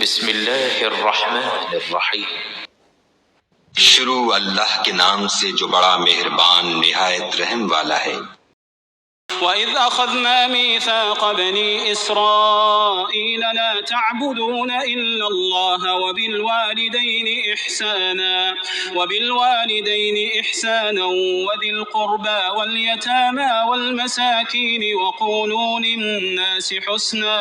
بسم اللہ الرحمن الرحیم۔ شروع اللہ کے نام سے جو بڑا مہربان نہایت رحم والا ہے۔ وَإِذْ أَخَذْنَا مِيثَاقَ بَنِي إِسْرَائِيلَ لَا تَعْبُدُونَ إِلَّا اللَّهَ وَبِالْوَالِدَيْنِ إِحْسَانًا وَذِي الْقُرْبَى وَالْيَتَامَى وَالْمَسَاكِينِ وَقُولُوا لِلنَّاسِ حُسْنًا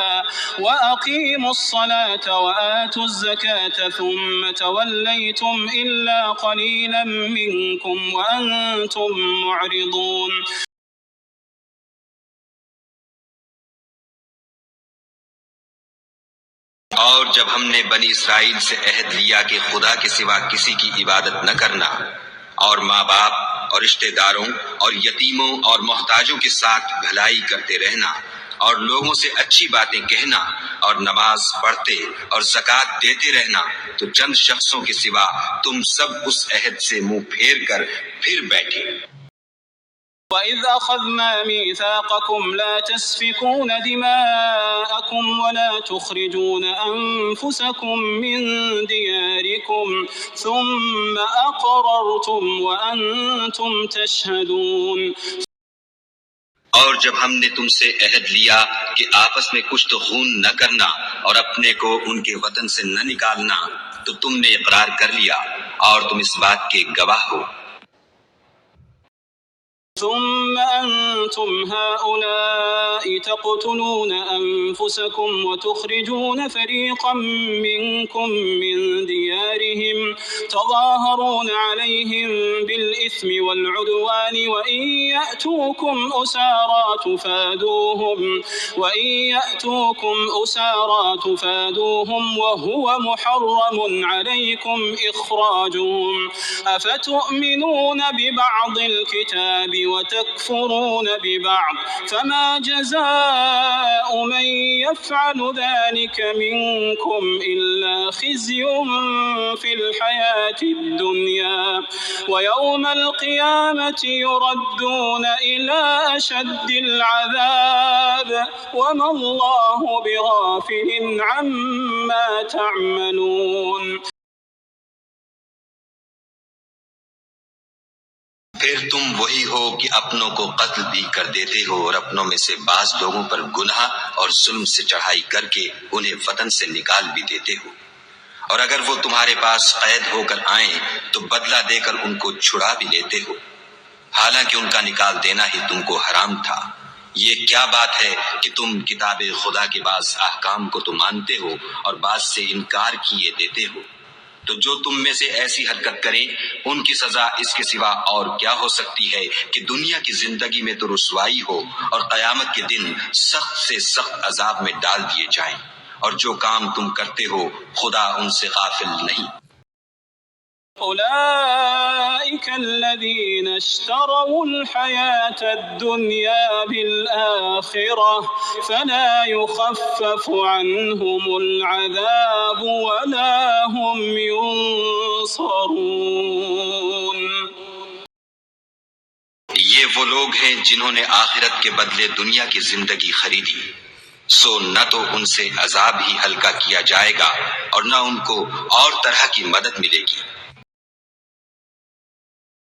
وَأَقِيمُوا الصَّلَاةَ وَآتُوا الزَّكَاةَ ثُمَّ تَوَلَّيْتُمْ إِلَّا قَلِيلًا مِّنكُمْ وَأَنتُم مُّعْرِضُونَ۔ اور جب ہم نے بنی اسرائیل سے عہد لیا کہ خدا کے سوا کسی کی عبادت نہ کرنا، اور ماں باپ اور رشتہ داروں اور یتیموں اور محتاجوں کے ساتھ بھلائی کرتے رہنا، اور لوگوں سے اچھی باتیں کہنا، اور نماز پڑھتے اور زکوٰۃ دیتے رہنا، تو چند شخصوں کے سوا تم سب اس عہد سے منہ پھیر کر پھر بیٹھے۔ وَإِذْ أَخَذْنَا مِيثَاقَكُمْ لَا تَسْفِكُونَ دِمَاءَكُمْ وَلَا تُخْرِجُونَ أَنفُسَكُمْ مِنْ دِيَارِكُمْ ثُمَّ أَقْرَرْتُمْ وَأَنْتُمْ تَشْهَدُونَ۔ اور جب ہم نے تم سے عہد لیا کہ آپس میں کچھ تو خون نہ کرنا اور اپنے کو ان کے وطن سے نہ نکالنا، تو تم نے اقرار کر لیا اور تم اس بات کے گواہ ہو۔ ثم أنتم هؤلاء تقتلون أنفسكم وتخرجون فريقا منكم من ديارهم تظاهرون عليهم بالإثم والعدوان وإن يأتوكم أسارى تفادوهم وهو محرم عليكم إخراجهم أفتؤمنون ببعض الكتاب وتكفرون ببعض فما جزاء من يفعل ذلك منكم إلا خزي في الحياة الدنيا ويوم القيامة يردون إلى أشد العذاب وما الله بغافل عما تعملون۔ پھر تم وہی ہو کہ اپنوں کو قتل بھی کر دیتے ہو اور اپنوں میں سے بعض لوگوں پر گناہ اور ظلم سے چڑھائی کر کے انہیں وطن سے نکال بھی دیتے ہو، اور اگر وہ تمہارے پاس قید ہو کر آئیں تو بدلہ دے کر ان کو چھڑا بھی لیتے ہو، حالانکہ ان کا نکال دینا ہی تم کو حرام تھا۔ یہ کیا بات ہے کہ تم کتاب خدا کے بعض احکام کو تو مانتے ہو اور بعض سے انکار کیے دیتے ہو؟ تو جو تم میں سے ایسی حرکت کریں ان کی سزا اس کے سوا اور کیا ہو سکتی ہے کہ دنیا کی زندگی میں تو رسوائی ہو اور قیامت کے دن سخت سے سخت عذاب میں ڈال دیے جائیں، اور جو کام تم کرتے ہو خدا ان سے غافل نہیں۔ أولئك الذين اشتروا الحياة الدنيا بالآخرة فلا يخفف عنهم العذاب ولا هم ينصرون۔ یہ وہ لوگ ہیں جنہوں نے آخرت کے بدلے دنیا کی زندگی خریدی، سو نہ تو ان سے عذاب ہی ہلکا کیا جائے گا اور نہ ان کو اور طرح کی مدد ملے گی۔